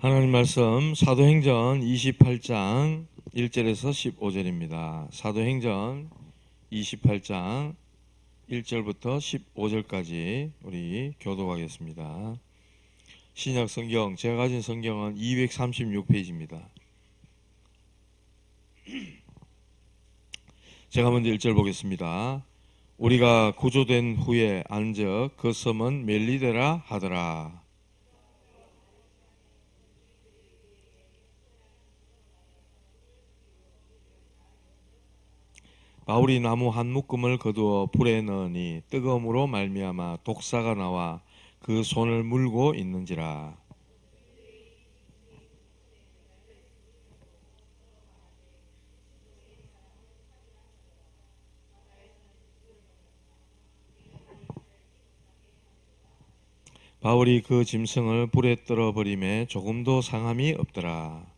하나님 말씀 사도행전 28장 1절에서 15절입니다. 사도행전 28장 1절부터 15절까지 우리 교독하겠습니다. 신약 성경, 제가 가진 성경은 236페이지입니다. 제가 먼저 1절 보겠습니다. 우리가 구조된 후에 안적 그 섬은 멜리데라 하더라. 바울이 나무 한 묶음을 거두어 불에 넣으니 뜨거움으로 말미암아 독사가 나와 그 손을 물고 있는지라. 바울이 그 짐승을 불에 떨어버림에 조금도 상함이 없더라.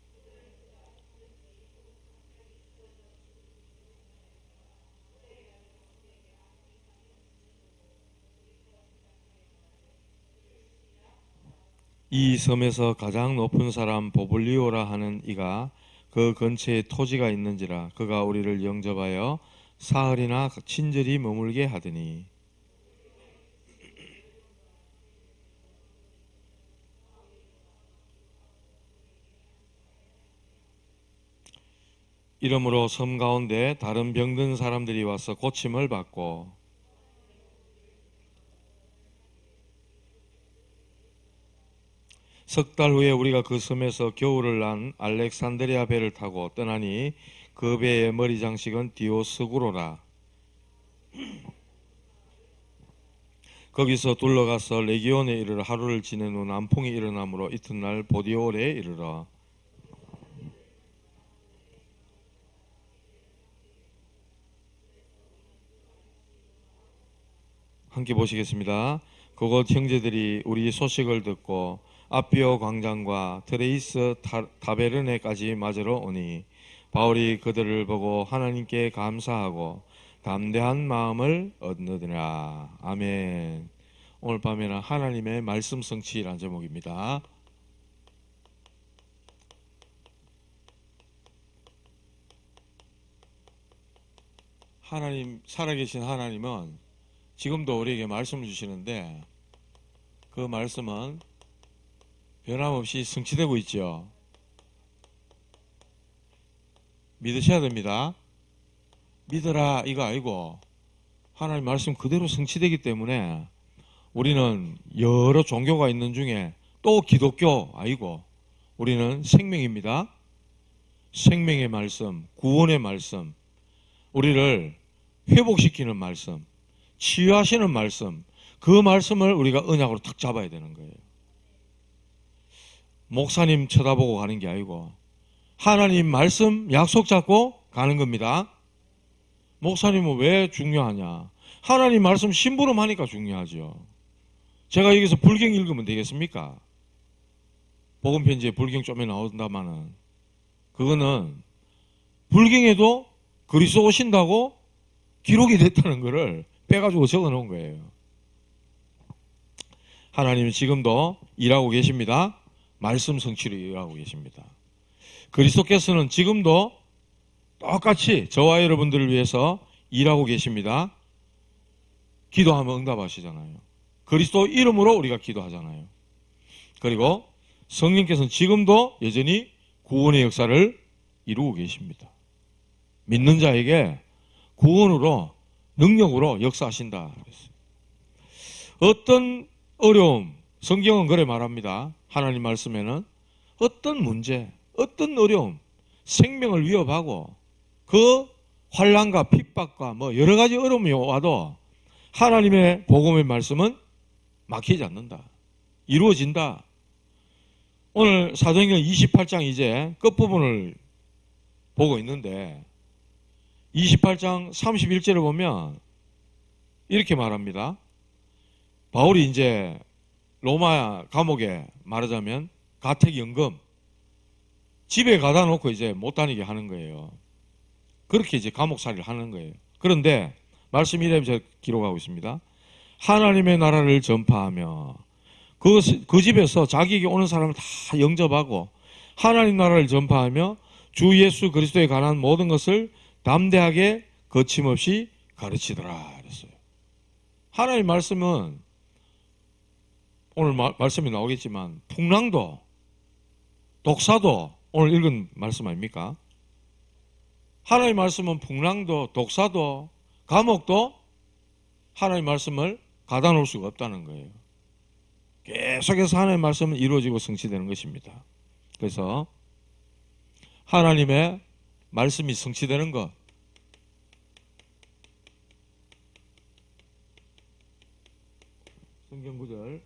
이 섬에서 가장 높은 사람 보블리오라 하는 이가 그 근처에 토지가 있는지라. 그가 우리를 영접하여 사흘이나 친절히 머물게 하더니 이러므로 섬 가운데 다른 병든 사람들이 와서 고침을 받고 석 달 후에 우리가 그 섬에서 겨울을 난 알렉산드리아 배를 타고 떠나니 그 배의 머리 장식은 디오스구로라. 거기서 둘러가서 레기온에 이르러 하루를 지낸 후 남풍이 일어나므로 이튿날 보디올에 이르러 함께 보시겠습니다. 그곳 형제들이 우리 소식을 듣고 아피오 광장과 트레이스 타베르네까지 맞으러 오니 바울이 그들을 보고 하나님께 감사하고 담대한 마음을 얻느니라. 아멘. 오늘 밤에는 하나님의 말씀 성취라는 제목입니다. 하나님, 살아계신 하나님은 지금도 우리에게 말씀을 주시는데 그 말씀은 변함없이 성취되고 있죠. 믿으셔야 됩니다. 믿어라 이거 아니고 하나님 말씀 그대로 성취되기 때문에 우리는 여러 종교가 있는 중에 또 기독교 아니고 우리는 생명입니다. 생명의 말씀, 구원의 말씀, 우리를 회복시키는 말씀, 치유하시는 말씀, 그 말씀을 우리가 언약으로 탁 잡아야 되는 거예요. 목사님 쳐다보고 가는 게 아니고 하나님 말씀 약속 잡고 가는 겁니다. 목사님은 왜 중요하냐? 하나님 말씀 심부름하니까 중요하죠. 제가 여기서 불경 읽으면 되겠습니까? 복음편지에 불경 좀에 나온다마는 그거는 불경에도 그리스도 오신다고 기록이 됐다는 것을 빼가지고 적어놓은 거예요. 하나님은 지금도 일하고 계십니다. 말씀 성취를 일하고 계십니다. 그리스도께서는 지금도 똑같이 저와 여러분들을 위해서 일하고 계십니다. 기도하면 응답하시잖아요. 그리스도 이름으로 우리가 기도하잖아요. 그리고 성령께서는 지금도 여전히 구원의 역사를 이루고 계십니다. 믿는 자에게 구원으로 능력으로 역사하신다. 어떤 어려움, 성경은 그래 말합니다. 하나님 말씀에는 어떤 문제, 어떤 어려움, 생명을 위협하고 그 환난과 핍박과 뭐 여러 가지 어려움이 와도 하나님의 복음의 말씀은 막히지 않는다. 이루어진다. 오늘 사도행전 28장 이제 끝부분을 보고 있는데 28장 31절을 보면 이렇게 말합니다. 바울이 이제 로마 감옥에 말하자면 가택연금 집에 가다 놓고 이제 못 다니게 하는 거예요. 그렇게 이제 감옥살이를 하는 거예요. 그런데 말씀 이래 제가 기록하고 있습니다. 하나님의 나라를 전파하며 그 집에서 자기에게 오는 사람을 다 영접하고 하나님 나라를 전파하며 주 예수 그리스도에 관한 모든 것을 담대하게 거침없이 가르치더라 그랬어요. 하나님 말씀은 오늘 말씀이 나오겠지만 풍랑도 독사도 오늘 읽은 말씀 아닙니까? 하나님 말씀은 풍랑도 독사도 감옥도 하나님 말씀을 가다 놓을 수가 없다는 거예요. 계속해서 하나님 말씀은 이루어지고 성취되는 것입니다. 그래서 하나님의 말씀이 성취되는 것, 성경 구절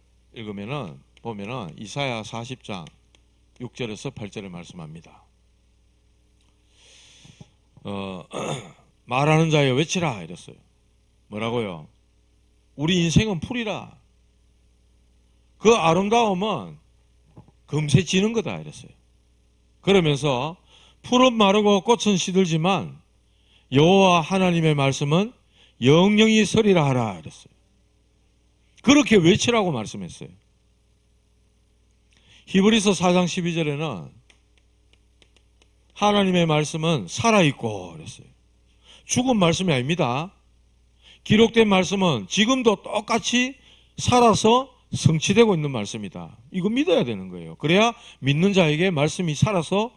보면은 이사야 40장 6절에서 8절에 말씀합니다. 말하는 자여 외치라 이랬어요. 뭐라고요? 우리 인생은 풀이라. 그 아름다움은 금세 지는 거다 이랬어요. 그러면서 풀은 마르고 꽃은 시들지만 여호와 하나님의 말씀은 영영이 서리라 하라 이랬어요. 그렇게 외치라고 말씀했어요. 히브리서 4장 12절에는 하나님의 말씀은 살아있고 그랬어요. 죽은 말씀이 아닙니다. 기록된 말씀은 지금도 똑같이 살아서 성취되고 있는 말씀이다. 이거 믿어야 되는 거예요. 그래야 믿는 자에게 말씀이 살아서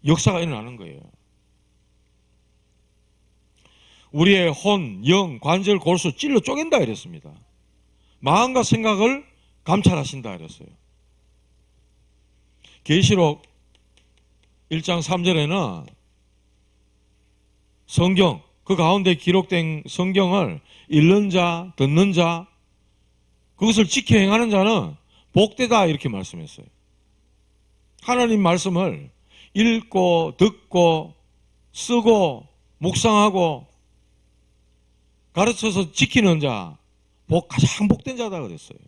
역사가 일어나는 거예요. 우리의 혼, 영, 관절, 골수 찔러 쪼갠다 이랬습니다. 마음과 생각을 감찰하신다 이랬어요. 계시록 1장 3절에는 성경, 그 가운데 기록된 성경을 읽는 자, 듣는 자, 그것을 지켜 행하는 자는 복되다 이렇게 말씀했어요. 하나님 말씀을 읽고 듣고 쓰고 묵상하고 가르쳐서 지키는 자, 가장 복된 자다 그랬어요.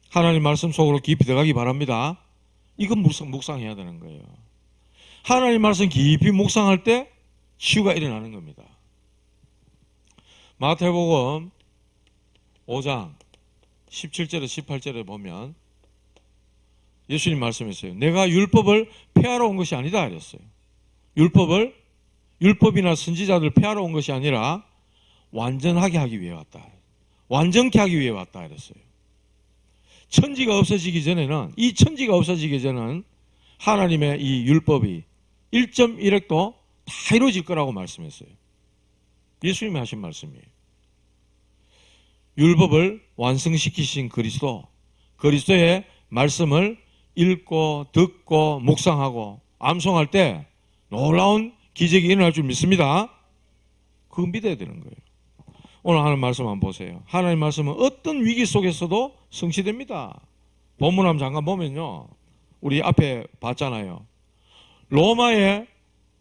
하나님 말씀 속으로 깊이 들어가기 바랍니다. 이건 묵상해야 되는 거예요. 하나님 말씀 깊이 묵상할 때 치유가 일어나는 겁니다. 마태복음 5장 17절에 18절에 보면 예수님 말씀했어요. 내가 율법을 폐하러 온 것이 아니다 그랬어요. 율법이나 선지자들 폐하러 온 것이 아니라 완전하게 하기 위해 왔다. 완전케 하기 위해 왔다 그랬어요. 천지가 없어지기 전에는 하나님의 이 율법이 1.1획도 다 이루어질 거라고 말씀했어요. 예수님이 하신 말씀이에요. 율법을 완성시키신 그리스도의 말씀을 읽고 듣고 묵상하고 암송할 때 놀라운 기적이 일어날 줄 믿습니다. 그거 믿어야 되는 거예요. 오늘 하는 말씀 한번 보세요. 하나님 말씀은 어떤 위기 속에서도 성취됩니다. 본문 한번 잠깐 보면요. 우리 앞에 봤잖아요. 로마의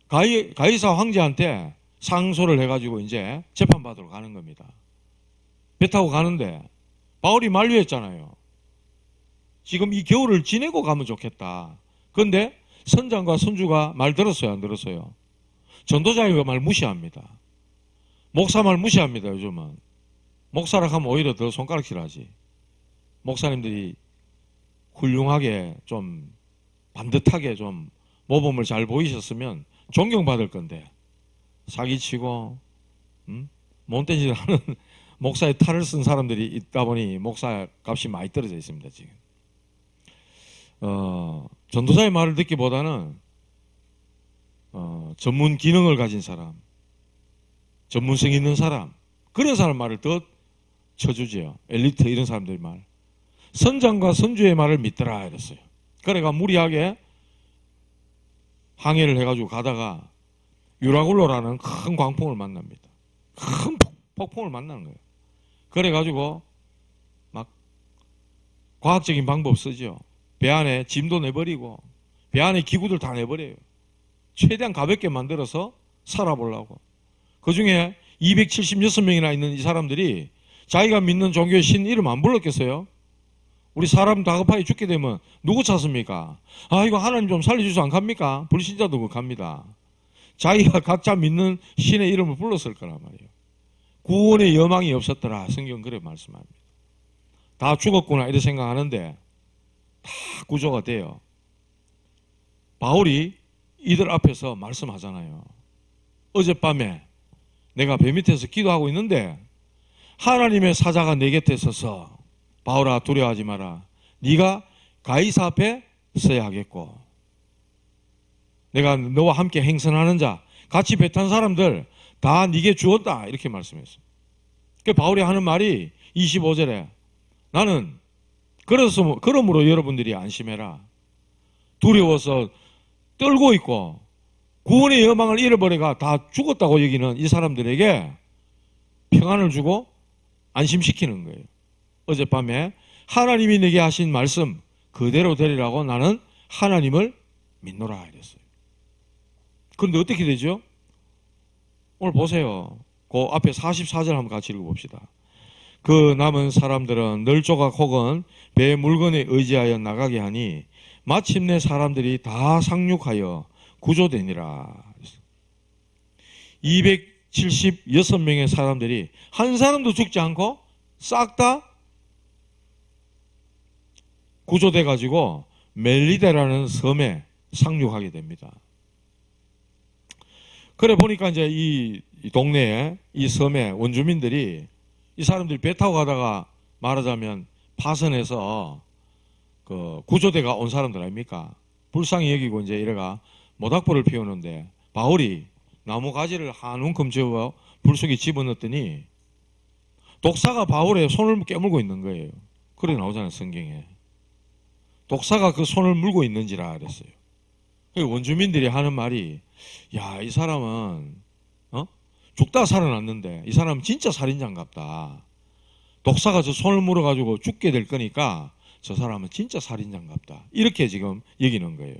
가이사 황제한테 상소를 해가지고 이제 재판받으러 가는 겁니다. 배 타고 가는데 바울이 만류했잖아요. 지금 이 겨울을 지내고 가면 좋겠다. 그런데 선장과 선주가 말 들었어요? 안 들었어요? 전도자가 말 무시합니다. 목사 말 무시합니다. 요즘은. 목사라 하면 오히려 더 손가락질하지. 목사님들이 훌륭하게 좀 반듯하게 좀 모범을 잘 보이셨으면 존경받을 건데 사기치고 몬테짓을 하는 목사의 탈을 쓴 사람들이 있다 보니 목사 값이 많이 떨어져 있습니다. 지금 전도사의 말을 듣기보다는 전문 기능을 가진 사람, 전문성 있는 사람, 그런 사람 말을 더 쳐주지요. 엘리트 이런 사람들 말. 선장과 선주의 말을 믿더라 이랬어요. 그래가 무리하게 항해를 해가지고 가다가 유라굴로라는 큰 광풍을 만납니다. 큰 폭풍을 만나는 거예요. 그래가지고 막 과학적인 방법 쓰죠. 배 안에 짐도 내버리고 배 안에 기구들 다 내버려요. 최대한 가볍게 만들어서 살아보려고. 그 중에 276명이나 있는 이 사람들이 자기가 믿는 종교의 신 이름 안 불렀겠어요? 우리 사람 다급하게 죽게 되면 누구 찾습니까? 아, 이거 하나님 좀 살려주지 않갑니까? 불신자도 그갑니다. 자기가 각자 믿는 신의 이름을 불렀을 거란 말이에요. 구원의 여망이 없었더라. 성경 그래 말씀합니다. 다 죽었구나 이렇게 생각하는데 다 구조가 돼요. 바울이 이들 앞에서 말씀하잖아요. 어젯밤에 내가 배 밑에서 기도하고 있는데 하나님의 사자가 내 곁에 서서 바울아 두려워하지 마라. 네가 가이사 앞에 서야 하겠고 내가 너와 함께 행선하는 자 같이 배 탄 사람들 다 네게 주었다 이렇게 말씀했어요. 그 바울이 하는 말이 25절에 나는 그러므로 여러분들이 안심해라. 두려워서 떨고 있고 구원의 여망을 잃어버려가 다 죽었다고 여기는 이 사람들에게 평안을 주고 안심시키는 거예요. 어젯밤에 하나님이 내게 하신 말씀 그대로 되리라고 나는 하나님을 믿노라 이랬어요. 그런데 어떻게 되죠? 오늘 보세요. 그 앞에 44절 한번 같이 읽어봅시다. 그 남은 사람들은 늘 조각 혹은 배 물건에 의지하여 나가게 하니 마침내 사람들이 다 상륙하여 구조되니라. 276명의 사람들이 한 사람도 죽지 않고 싹 다 구조돼 가지고 멜리데라는 섬에 상륙하게 됩니다. 그래 보니까 이제 이 동네에 이 섬에 원주민들이 이 사람들이 배 타고 가다가 말하자면 파선해서 그 구조대가 온 사람들 아닙니까? 불쌍히 여기고 이제 이래가 모닥불을 피우는데 바울이 나무 가지를 한 움큼 집어 불 속에 집어넣었더니 독사가 바울의 손을 깨물고 있는 거예요. 그래 나오잖아요 성경에. 독사가 그 손을 물고 있는지라 그랬어요. 원주민들이 하는 말이 야, 이 사람은 죽다 살아났는데 이 사람은 진짜 살인자인갑다. 독사가 저 손을 물어가지고 죽게 될 거니까 저 사람은 진짜 살인자인갑다. 이렇게 지금 여기는 거예요.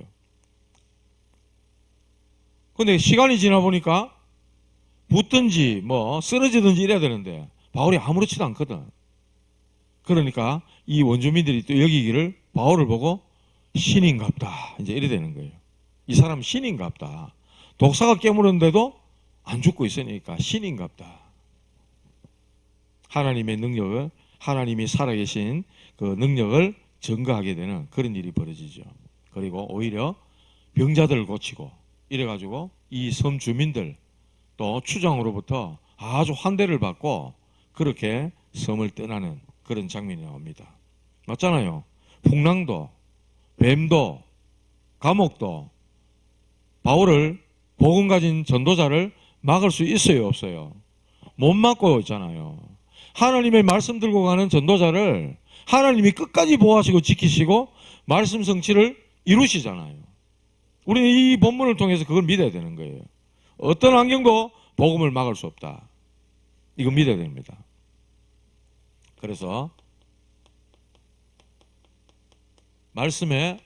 근데 시간이 지나 보니까 붙든지 뭐 쓰러지든지 이래야 되는데 바울이 아무렇지도 않거든. 그러니까 이 원주민들이 또 여기기를 바울을 보고 신인갑다. 이제 이래 되는 거예요. 이 사람 신인갑다. 독사가 깨물었는데도 안 죽고 있으니까 신인갑다. 하나님의 능력을, 하나님이 살아계신 그 능력을 증거하게 되는 그런 일이 벌어지죠. 그리고 오히려 병자들을 고치고 이래가지고 이 섬 주민들 또 추장으로부터 아주 환대를 받고 그렇게 섬을 떠나는 그런 장면이 나옵니다. 맞잖아요. 풍랑도, 뱀도, 감옥도 바울을 복음 가진 전도자를 막을 수 있어요, 없어요? 못 막고 있잖아요. 하나님의 말씀 들고 가는 전도자를 하나님이 끝까지 보호하시고 지키시고 말씀 성취를 이루시잖아요. 우리는 이 본문을 통해서 그걸 믿어야 되는 거예요. 어떤 환경도 복음을 막을 수 없다. 이거 믿어야 됩니다. 그래서 말씀의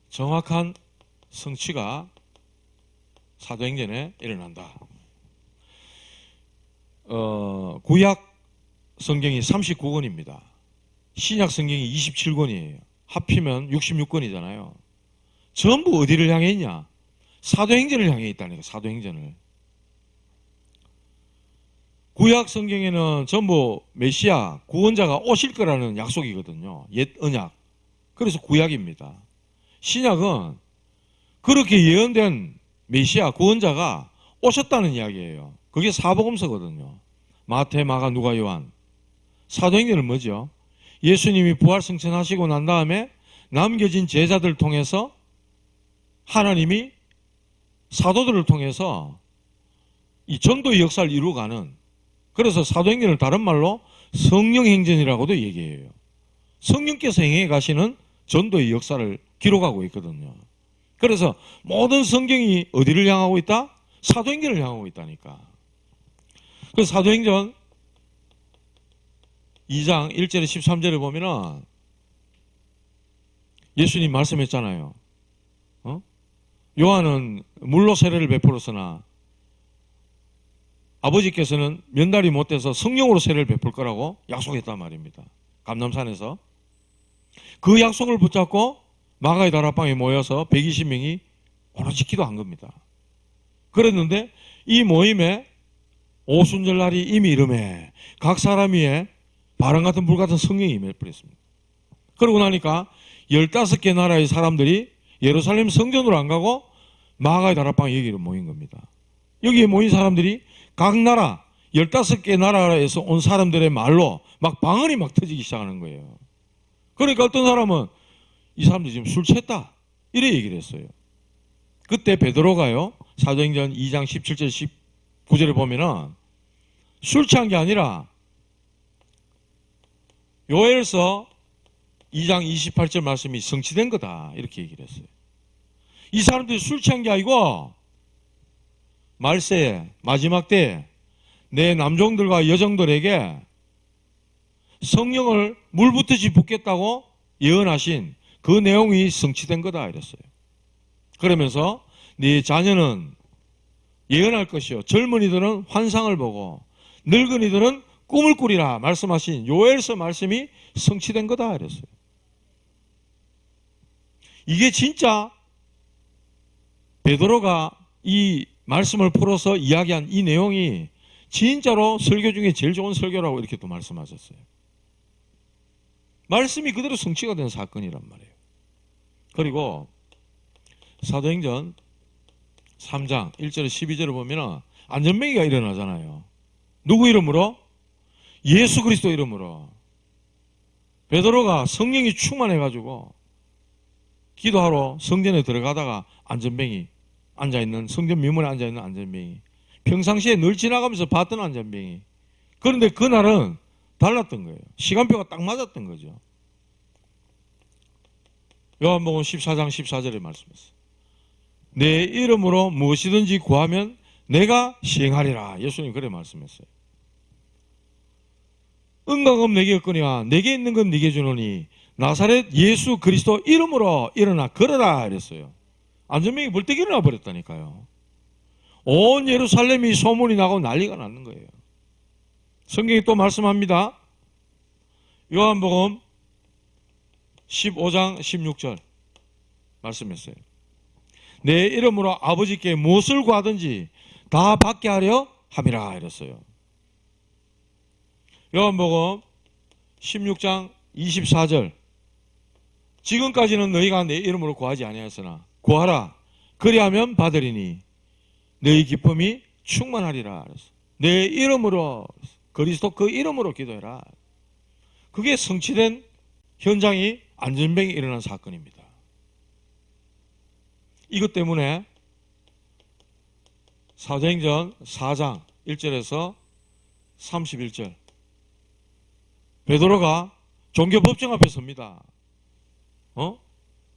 정확한 성취가 사도행전에 일어난다. 구약 성경이 39권입니다. 신약 성경이 27권이에요. 합치면 66권이잖아요. 전부 어디를 향해 있냐? 사도행전을 향해 있다니까, 사도행전을. 구약 성경에는 전부 메시아, 구원자가 오실 거라는 약속이거든요. 옛 언약. 그래서 구약입니다. 신약은 그렇게 예언된 메시아, 구원자가 오셨다는 이야기예요. 그게 사복음서거든요. 마태, 마가, 누가, 요한. 사도행전은 뭐죠? 예수님이 부활승천하시고 난 다음에 남겨진 제자들을 통해서 하나님이 사도들을 통해서 이 전도의 역사를 이루어가는, 그래서 사도행전을 다른 말로 성령행전이라고도 얘기해요. 성령께서 행해 가시는 전도의 역사를 기록하고 있거든요. 그래서 모든 성경이 어디를 향하고 있다? 사도행전을 향하고 있다니까. 그 사도행전 2장 1절에 13절에 보면은 예수님 말씀했잖아요. 요한은 물로 세례를 베풀었으나 아버지께서는 면달이 못돼서 성령으로 세례를 베풀 거라고 약속했단 말입니다. 감람산에서. 그 약속을 붙잡고 마가의 다락방에 모여서 120명이 오로지 기도한 겁니다. 그랬는데 이 모임에 오순절 날이 이미 이름에 각 사람 위에 바람 같은 불 같은 성령이 임해버렸습니다. 그러고 나니까 15개 나라의 사람들이 예루살렘 성전으로 안 가고 마가의 다락방 여기로 모인 겁니다. 여기에 모인 사람들이 각 나라 15개 나라에서 온 사람들의 말로 막 방언이 막 터지기 시작하는 거예요. 그러니까 어떤 사람은 이 사람들이 지금 술 취했다 이래 얘기를 했어요. 그때 베드로가요 사도행전 2장 17절 19절에 보면은 술 취한 게 아니라 요엘서 2장 28절 말씀이 성취된 거다 이렇게 얘기를 했어요. 이 사람들이 술 취한 게 아니고 말세에 마지막 때에 내 남종들과 여종들에게 성령을 물붓듯이 붓겠다고 예언하신 그 내용이 성취된 거다 이랬어요. 그러면서 네 자녀는 예언할 것이요 젊은이들은 환상을 보고 늙은이들은 꿈을 꾸리라 말씀하신 요엘서 말씀이 성취된 거다 이랬어요. 이게 진짜 베드로가 이 말씀을 풀어서 이야기한 이 내용이 진짜로 설교 중에 제일 좋은 설교라고 이렇게 또 말씀하셨어요. 말씀이 그대로 성취가 된 사건이란 말이에요. 그리고 사도행전 3장 1절 12절을 보면 안전뱅이가 일어나잖아요. 누구 이름으로? 예수 그리스도 이름으로. 베드로가 성령이 충만해가지고 기도하러 성전에 들어가다가 안전뱅이 앉아있는 성전 미문에 앉아있는 안전뱅이 평상시에 늘 지나가면서 봤던 안전뱅이 그런데 그날은 달랐던 거예요. 시간표가 딱 맞았던 거죠. 요한복음 14장 14절에 말씀했어요. 내 이름으로 무엇이든지 구하면 내가 시행하리라. 예수님 그래 말씀했어요. 은광금 내게 얻거니와 내게 있는 건 네게 주노니 나사렛 예수 그리스도 이름으로 일어나 걸어라 이랬어요. 안전뱅이 벌떡 일어나 버렸다니까요. 온 예루살렘이 소문이 나고 난리가 났는 거예요. 성경이 또 말씀합니다. 요한복음 15장 16절 말씀했어요. 내 이름으로 아버지께 무엇을 구하든지 다 받게 하려 함이라 이랬어요. 요한복음 16장 24절 지금까지는 너희가 내 이름으로 구하지 아니하였으나 구하라 그리하면 받으리니 너희 기쁨이 충만하리라 그랬어요. 내 이름으로 그리스도 그 이름으로 기도해라. 그게 성취된 현장이 안전뱅이 일어난 사건입니다. 이것 때문에 사도행전 4장 1절에서 31절 베드로가 종교법정 앞에 섭니다.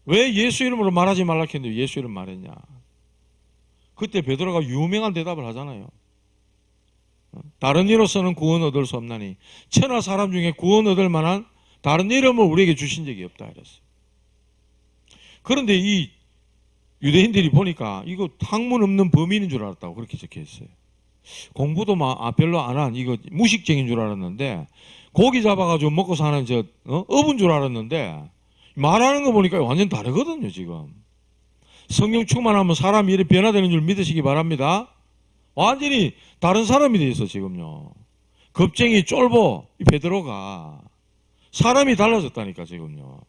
왜 예수 이름으로 말하지 말라 했는데 예수 이름 말했냐. 그때 베드로가 유명한 대답을 하잖아요. 다른 이로서는 구원 얻을 수 없나니 천하 사람 중에 구원 얻을 만한 다른 이름을 우리에게 주신 적이 없다 이랬어요. 그런데 이 유대인들이 보니까 이거 학문 없는 범인인 줄 알았다고 그렇게 적혀 있어요. 공부도 별로 안 한 이거 무식쟁인 줄 알았는데 고기 잡아가지고 먹고 사는 어부인 줄 알았는데 말하는 거 보니까 완전 다르거든요. 지금 성령 충만하면 사람이 이렇게 변화되는 줄 믿으시기 바랍니다. 완전히 다른 사람이 돼 있어 지금요. 겁쟁이 쫄보 이 베드로가 사람이 달라졌다니까 지금요.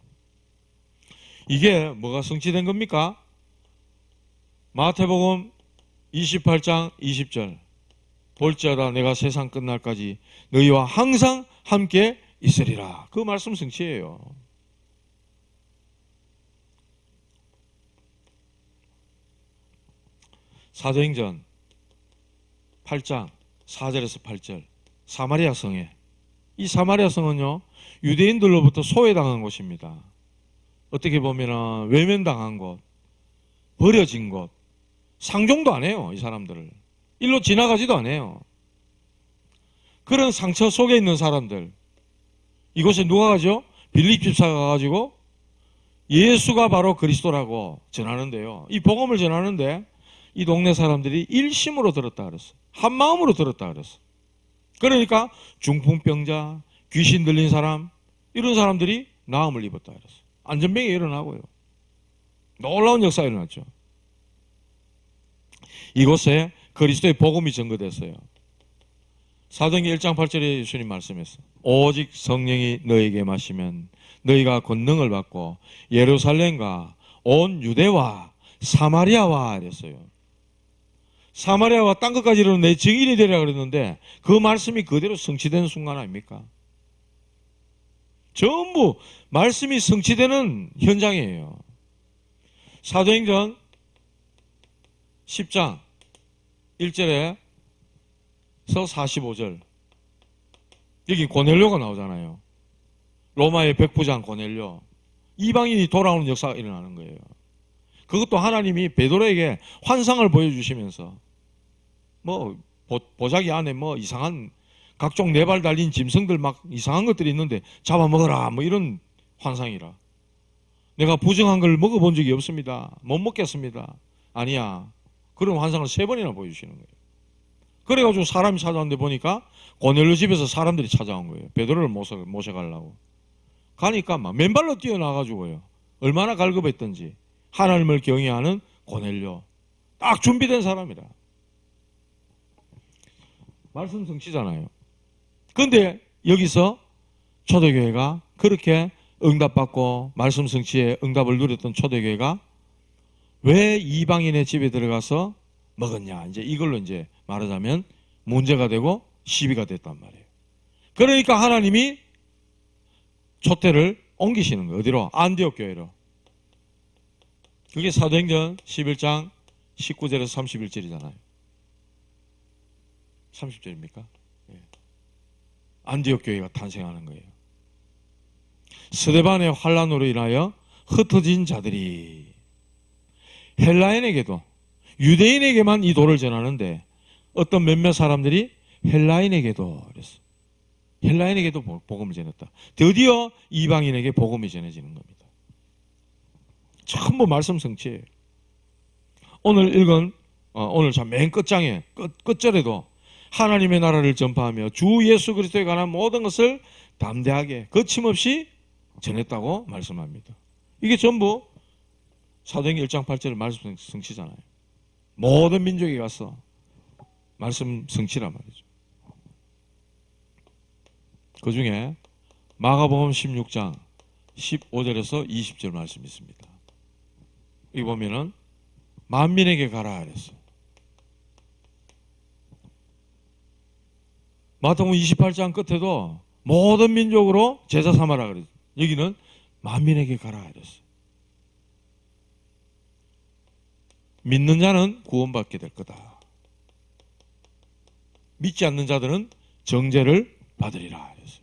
이게 뭐가 성취된 겁니까? 마태복음 28장 20절 볼지어다 내가 세상 끝날까지 너희와 항상 함께 있으리라. 그 말씀 성취예요. 사도행전 8장 4절에서 8절 사마리아 성에 이 사마리아 성은요 유대인들로부터 소외당한 곳입니다. 어떻게 보면 외면당한 곳, 버려진 곳, 상종도 안 해요. 이 사람들을 일로 지나가지도 안 해요. 그런 상처 속에 있는 사람들 이곳에 누가 가죠? 빌립 집사가 가가지고 예수가 바로 그리스도라고 전하는데요. 이 복음을 전하는데 이 동네 사람들이 일심으로 들었다 그랬어. 한 마음으로 들었다 그랬어. 그러니까 중풍병자, 귀신 들린 사람 이런 사람들이 나음을 입었다 그랬어. 안전병이 일어나고요. 놀라운 역사가 일어났죠. 이곳에 그리스도의 복음이 전거됐어요. 사도행전 1장 8절에 예수님 말씀했어. 오직 성령이 너에게 마시면 너희가 권능을 받고 예루살렘과 온 유대와 사마리아와 이랬어요. 사마리아와 땅 끝까지 이르러 내 증인이 되리라 그랬는데 그 말씀이 그대로 성취되는 순간 아닙니까? 전부 말씀이 성취되는 현장이에요. 사도행전 10장 1절에서 45절 여기 고넬료가 나오잖아요. 로마의 백부장 고넬료. 이방인이 돌아오는 역사가 일어나는 거예요. 그것도 하나님이 베드로에게 환상을 보여주시면서 뭐 보자기 안에 뭐 이상한 각종 네 발 달린 짐승들 막 이상한 것들이 있는데 잡아먹어라 뭐 이런 환상이라. 내가 부정한 걸 먹어본 적이 없습니다. 못 먹겠습니다. 아니야. 그런 환상을 3번이나 보여주시는 거예요. 그래가지고 사람이 찾아왔는데 보니까 고넬료 집에서 사람들이 찾아온 거예요. 베드로를 모셔가려고. 가니까 막 맨발로 뛰어나가지고요. 얼마나 갈급했던지. 하나님을 경외하는 고넬료. 딱 준비된 사람이라. 말씀 성취잖아요. 그런데 여기서 초대교회가 그렇게 응답받고 말씀 성취에 응답을 누렸던 초대교회가 왜 이방인의 집에 들어가서 먹었냐. 이제 이걸로 이제 말하자면 문제가 되고 시비가 됐단 말이에요. 그러니까 하나님이 촛대를 옮기시는 거예요. 어디로? 안디옥 교회로. 그게 사도행전 11장 19절에서 31절이잖아요. 30절입니까? 예. 안디옥 교회가 탄생하는 거예요. 스데반의 환란으로 인하여 흩어진 자들이 헬라인에게도 유대인에게만 이 도를 전하는데 어떤 몇몇 사람들이 헬라인에게도 그랬어. 헬라인에게도 복음을 전했다. 드디어 이방인에게 복음이 전해지는 겁니다. 전부 말씀 성취예요. 오늘 읽은 오늘 참 맨 끝장에 끝절에도 하나님의 나라를 전파하며 주 예수 그리스도에 관한 모든 것을 담대하게 거침없이 전했다고 말씀합니다. 이게 전부 사도행전 1장 8절 말씀 성취잖아요. 모든 민족에 가서 말씀 성취란 말이죠. 그 중에 마가복음 16장 15절에서 20절 말씀이 있습니다. 여기 보면은 만민에게 가라 그랬어요. 마태복음 28장 끝에도 모든 민족으로 제자 삼아라 그랬어요. 여기는 만민에게 가라 그랬어요. 믿는 자는 구원받게 될 거다. 믿지 않는 자들은 정죄를 받으리라 그랬어요.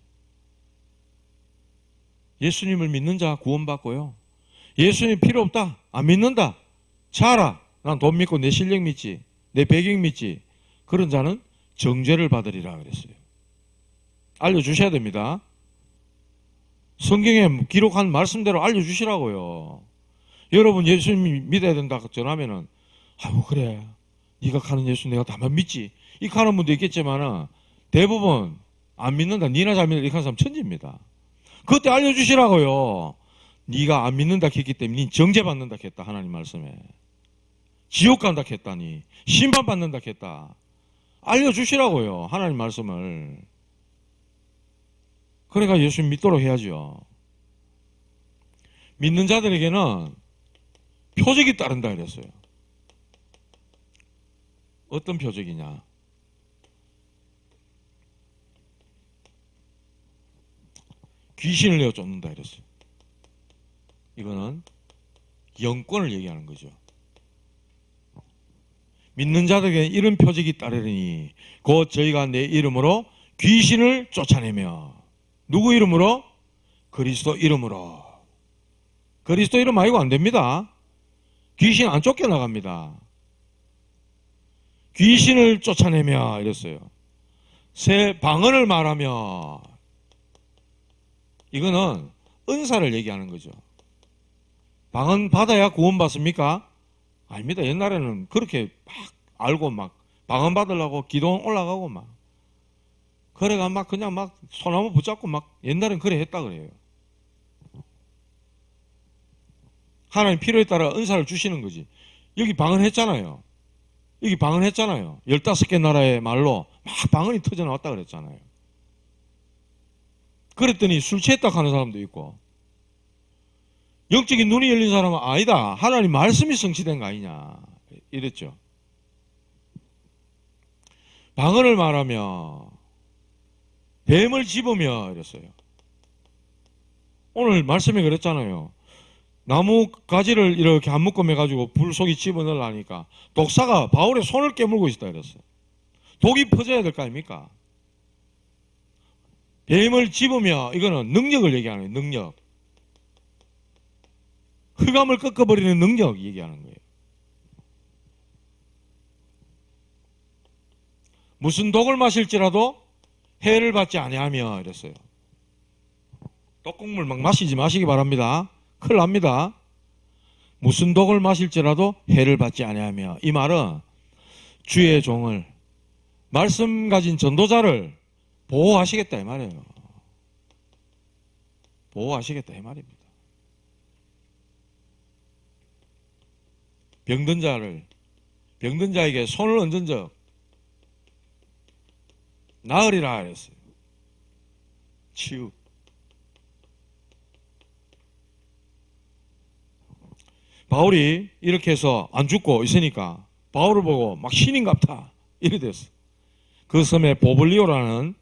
예수님을 믿는 자 구원받고요. 예수님 필요 없다. 안 믿는다. 자라. 난 돈 믿고 내 실력 믿지. 내 배경 믿지. 그런 자는 정죄를 받으리라 그랬어요. 알려주셔야 됩니다. 성경에 기록한 말씀대로 알려주시라고요. 여러분 예수님 믿어야 된다 전하면은 아이고 그래 네가 가는 예수 내가 다만 믿지 이 가는 분도 있겠지만은 대부분 안 믿는다 니나 잘 믿는다 이렇게 하는 사람 천지입니다. 그때 알려주시라고요. 네가 안 믿는다 했기 때문에 네 정죄받는다 했다. 하나님 말씀에 지옥 간다 했다니 심판받는다 했다. 알려주시라고요. 하나님 말씀을. 그러니까 예수님 믿도록 해야죠. 믿는 자들에게는 표적이 따른다 그랬어요. 어떤 표적이냐? 귀신을 내어 쫓는다 그랬어요. 이거는 영권을 얘기하는 거죠. 믿는 자들에게 이런 표적이 따르니 곧 저희가 내 이름으로 귀신을 쫓아내며 누구 이름으로? 그리스도 이름으로. 그리스도 이름 아니고 안 됩니다. 귀신 안 쫓겨나갑니다. 귀신을 쫓아내며 이랬어요. 새 방언을 말하며. 이거는 은사를 얘기하는 거죠. 방언 받아야 구원받습니까? 아닙니다. 옛날에는 그렇게 막 알고 막 방언 받으려고 기도원 올라가고 막 그래가 막 그냥 막 소나무 붙잡고 막 옛날엔 그래 했다 그래요. 하나님 필요에 따라 은사를 주시는 거지. 여기 방언 했잖아요. 이게 방언했잖아요. 15개 나라의 말로 막 방언이 터져나왔다 그랬잖아요. 그랬더니 술 취했다 하는 사람도 있고, 영적인 눈이 열린 사람은 아니다, 하나님 말씀이 성취된 거 아니냐 이랬죠. 방언을 말하며 뱀을 집으며 이랬어요. 오늘 말씀에 그랬잖아요. 나무 가지를 이렇게 한 묶음 해가지고 불 속에 집어넣으려니까 독사가 바울의 손을 깨물고 있다 이랬어요. 독이 퍼져야 될 거 아닙니까? 뱀을 집으며, 이거는 능력을 얘기하는 거예요. 능력. 흑암을 꺾어버리는 능력 얘기하는 거예요. 무슨 독을 마실지라도 해를 받지 아니하며 이랬어요. 독국물 막 마시지 마시기 바랍니다. 큰일 납니다. 무슨 독을 마실지라도 해를 받지 아니하며, 이 말은 주의 종을, 말씀 가진 전도자를 보호하시겠다 이 말이에요. 보호하시겠다 이 말입니다. 병든 자에게 손을 얹은 적 나으리라 그랬어요. 치유. 바울이 이렇게 해서 안 죽고 있으니까 바울을 보고 막 신인갑다 이래 됐어. 그 섬에 보블리오라는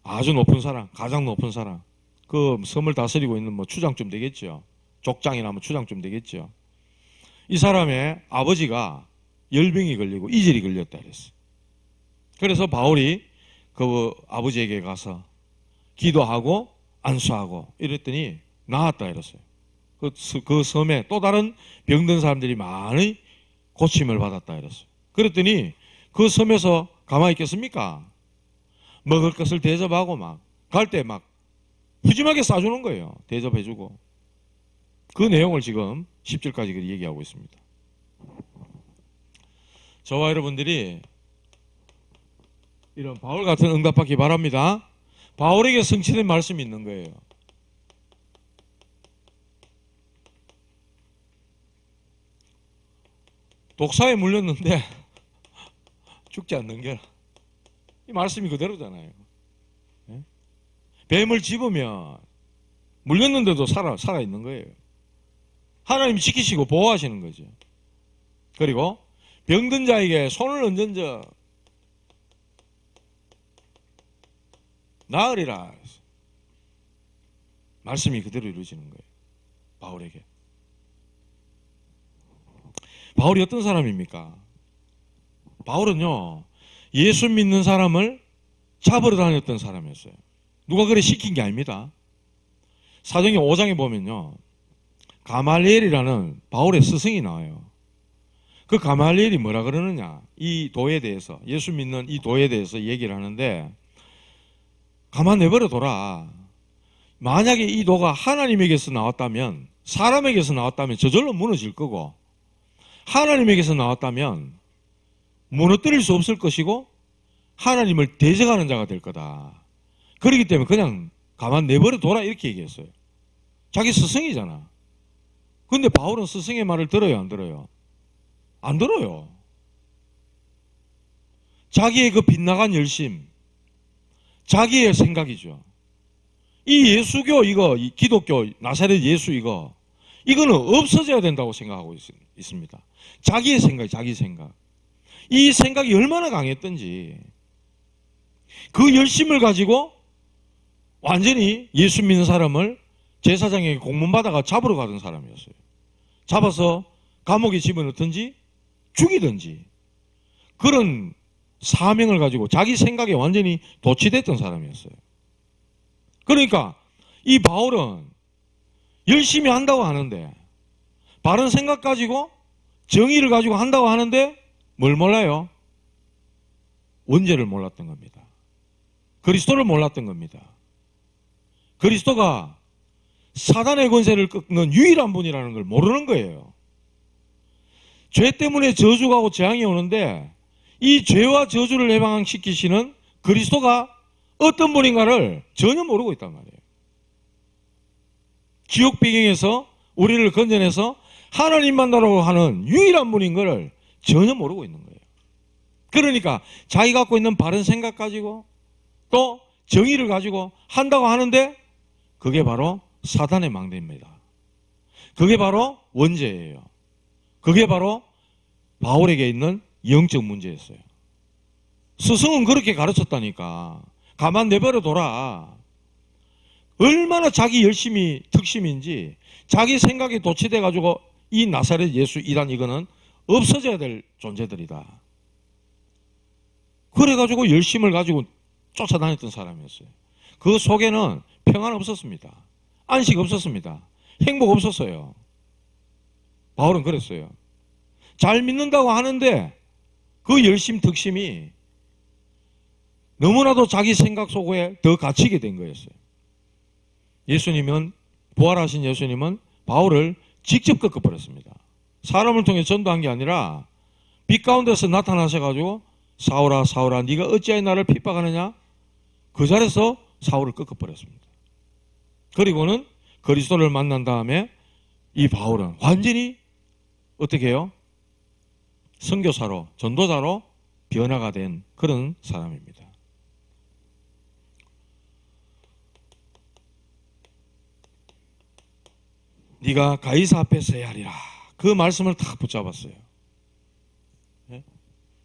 아주 높은 사람, 가장 높은 사람, 그 섬을 다스리고 있는 뭐 추장쯤 되겠죠. 족장이나 뭐 추장쯤 되겠죠. 이 사람의 아버지가 열병이 걸리고 이절이 걸렸다 그랬어. 그래서 바울이 그 아버지에게 가서 기도하고 안수하고 이랬더니 나았다 이랬어요. 그 섬에 또 다른 병든 사람들이 많이 고침을 받았다 이랬어요. 그랬더니 그 섬에서 가만히 있겠습니까? 먹을 것을 대접하고 막 갈 때 막 푸짐하게 싸주는 거예요. 대접해주고. 그 내용을 지금 10절까지 얘기하고 있습니다. 저와 여러분들이 이런 바울 같은 응답받기 바랍니다. 바울에게 성취된 말씀이 있는 거예요. 독사에 물렸는데 죽지 않는 게 이 말씀이 그대로잖아요. 뱀을 집으면 물렸는데도 살아 있는 거예요. 하나님 지키시고 보호하시는 거죠. 그리고 병든 자에게 손을 얹은 자 나으리라. 말씀이 그대로 이루어지는 거예요. 바울에게. 바울이 어떤 사람입니까? 바울은요, 예수 믿는 사람을 잡으러 다녔던 사람이었어요. 누가 그래 시킨 게 아닙니다. 사도행전 5장에 보면요, 가말리엘이라는 바울의 스승이 나와요. 그 가말리엘이 뭐라 그러느냐, 이 도에 대해서, 예수 믿는 이 도에 대해서 얘기를 하는데, 가만 내버려둬라. 만약에 이 도가 하나님에게서 나왔다면, 사람에게서 나왔다면 저절로 무너질 거고, 하나님에게서 나왔다면 무너뜨릴 수 없을 것이고 하나님을 대적하는 자가 될 거다. 그렇기 때문에 그냥 가만 내버려둬라 이렇게 얘기했어요. 자기 스승이잖아. 근데 바울은 스승의 말을 들어요, 안 들어요? 안 들어요. 자기의 그 빗나간 열심, 자기의 생각이죠. 이 예수교 이거, 이 기독교 나사렛 예수 이거는 없어져야 된다고 생각하고 있습니다. 자기의 생각, 자기 생각. 이 생각이 얼마나 강했던지 그 열심을 가지고 완전히 예수 믿는 사람을 제사장에게 공문받아가 잡으러 가던 사람이었어요. 잡아서 감옥에 집어넣든지 죽이든지 그런 사명을 가지고 자기 생각에 완전히 도취됐던 사람이었어요. 그러니까 이 바울은 열심히 한다고 하는데, 바른 생각 가지고 정의를 가지고 한다고 하는데 뭘 몰라요? 원죄를 몰랐던 겁니다. 그리스도를 몰랐던 겁니다. 그리스도가 사단의 권세를 꺾는 유일한 분이라는 걸 모르는 거예요. 죄 때문에 저주가 오고 재앙이 오는데 이 죄와 저주를 해방시키시는 그리스도가 어떤 분인가를 전혀 모르고 있단 말이에요. 지옥 배경에서 우리를 건져내서 하나님 만나라고 하는 유일한 분인 것을 전혀 모르고 있는 거예요. 그러니까 자기 갖고 있는 바른 생각 가지고 또 정의를 가지고 한다고 하는데 그게 바로 사단의 망대입니다. 그게 바로 원죄예요. 그게 바로 바울에게 있는 영적 문제였어요. 스승은 그렇게 가르쳤다니까. 가만 내버려 둬라. 얼마나 자기 열심히 특심인지 자기 생각에 도취돼 가지고 이 나사렛 예수 이단 이거는 없어져야 될 존재들이다. 그래가지고 열심을 가지고 쫓아다녔던 사람이었어요. 그 속에는 평안 없었습니다. 안식 없었습니다. 행복 없었어요. 바울은 그랬어요. 잘 믿는다고 하는데 그 열심 득심이 너무나도 자기 생각 속에 더 갇히게 된 거였어요. 예수님은, 부활하신 예수님은 바울을 직접 꺾어버렸습니다. 사람을 통해 전도한 게 아니라 빛 가운데서 나타나셔가지고 사울아 사울아 네가 어찌하여 나를 핍박하느냐, 그 자리에서 사울을 꺾어버렸습니다. 그리고는 그리스도를 만난 다음에 이 바울은 완전히 어떻게 해요? 선교사로, 전도자로 변화가 된 그런 사람입니다. 네가 가이사 앞에 서야 하리라. 그 말씀을 탁 붙잡았어요.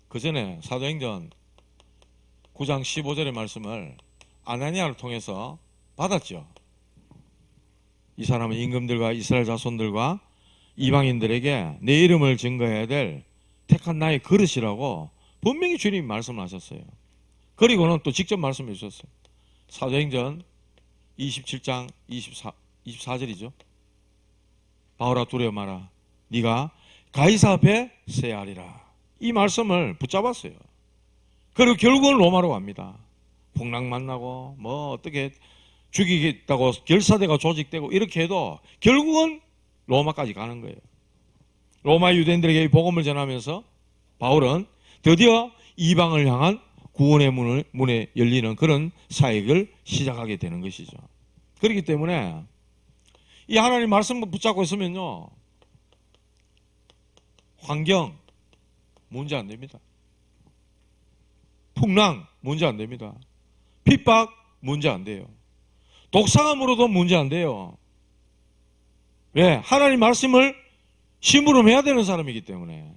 그 전에 사도행전 9장 15절의 말씀을 아나니아를 통해서 받았죠. 이 사람은 임금들과 이스라엘 자손들과 이방인들에게 내 이름을 증거해야 될 택한 나의 그릇이라고 분명히 주님이 말씀하셨어요. 그리고는 또 직접 말씀해 주셨어요. 사도행전 27장 24절이죠. 바울아 두려워 마라. 네가 가이사 앞에 서야 하리라. 이 말씀을 붙잡았어요. 그리고 결국은 로마로 갑니다. 풍랑 만나고 뭐 어떻게 죽이겠다고 결사대가 조직되고 이렇게 해도 결국은 로마까지 가는 거예요. 로마 유대인들에게 복음을 전하면서 바울은 드디어 이방을 향한 구원의 문에 열리는 그런 사역을 시작하게 되는 것이죠. 그렇기 때문에 이 하나님 말씀을 붙잡고 있으면요, 환경 문제 안 됩니다. 풍랑 문제 안 됩니다. 핍박 문제 안 돼요. 독상함으로도 문제 안 돼요. 왜? 하나님 말씀을 심부름해야 되는 사람이기 때문에.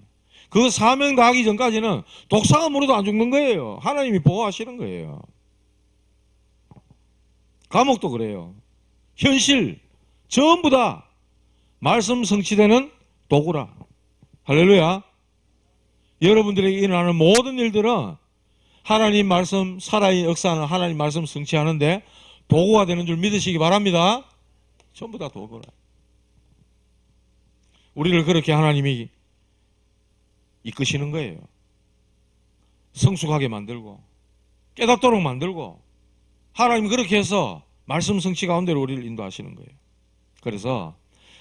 그 사명 다하기 전까지는 독상함으로도 안 죽는 거예요. 하나님이 보호하시는 거예요. 감옥도 그래요. 현실 전부 다 말씀 성취되는 도구라. 할렐루야. 여러분들에게 일어나는 모든 일들은 하나님 말씀 살아있는 역사는 하나님 말씀 성취하는데 도구가 되는 줄 믿으시기 바랍니다. 전부 다 도구라. 우리를 그렇게 하나님이 이끄시는 거예요. 성숙하게 만들고 깨닫도록 만들고 하나님이 그렇게 해서 말씀 성취 가운데로 우리를 인도하시는 거예요. 그래서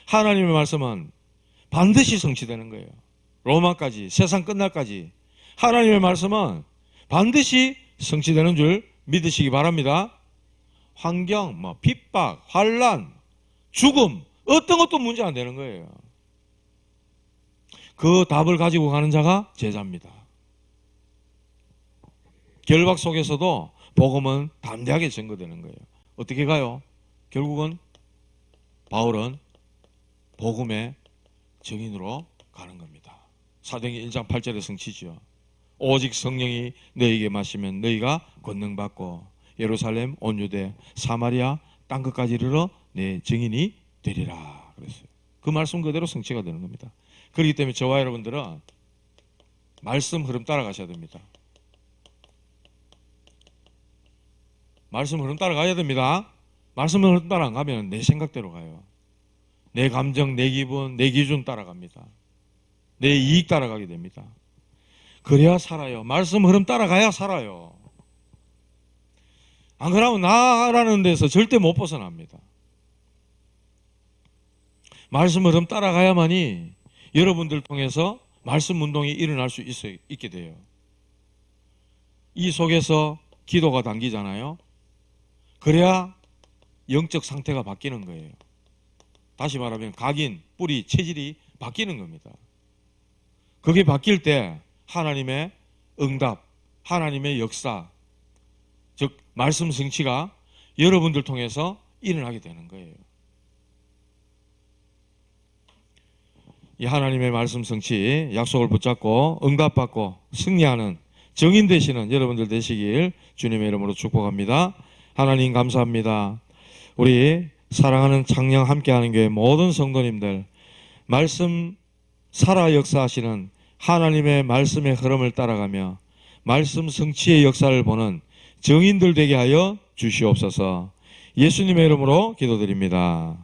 하나님의 말씀은 반드시 성취되는 거예요. 로마까지, 세상 끝날까지 하나님의 말씀은 반드시 성취되는 줄 믿으시기 바랍니다. 환경, 핍박, 환란, 죽음 어떤 것도 문제 안 되는 거예요. 그 답을 가지고 가는 자가 제자입니다. 결박 속에서도 복음은 담대하게 증거되는 거예요. 어떻게 가요? 결국은 바울은 복음의 증인으로 가는 겁니다. 사도행전 1장 8절에 성취지요. 오직 성령이 너희에게 마시면 너희가 권능받고 예루살렘, 온 유대, 사마리아 땅끝까지 이르러 내 증인이 되리라 그랬어요. 그 말씀 그대로 성취가 되는 겁니다. 그렇기 때문에 저와 여러분들은 말씀 흐름 따라가셔야 됩니다. 말씀 흐름 따라가야 됩니다. 말씀 흐름 따라 안 가면 내 생각대로 가요. 내 감정, 내 기분, 내 기준 따라갑니다. 내 이익 따라가게 됩니다. 그래야 살아요. 말씀 흐름 따라가야 살아요. 안 그러면 나라는 데서 절대 못 벗어납니다. 말씀 흐름 따라가야만이 여러분들 통해서 말씀 운동이 일어날 수 있게 돼요. 이 속에서 기도가 당기잖아요. 그래야 영적 상태가 바뀌는 거예요. 다시 말하면 각인, 뿌리, 체질이 바뀌는 겁니다. 그게 바뀔 때 하나님의 응답, 하나님의 역사, 즉 말씀 성취가 여러분들 통해서 일어나게 되는 거예요. 이 하나님의 말씀 성취, 약속을 붙잡고 응답받고 승리하는 정인 되시는 여러분들 되시길 주님의 이름으로 축복합니다. 하나님 감사합니다. 우리 사랑하는 창녕 함께하는 교회 모든 성도님들, 말씀 살아 역사하시는 하나님의 말씀의 흐름을 따라가며 말씀 성취의 역사를 보는 정인들 되게 하여 주시옵소서. 예수님의 이름으로 기도드립니다.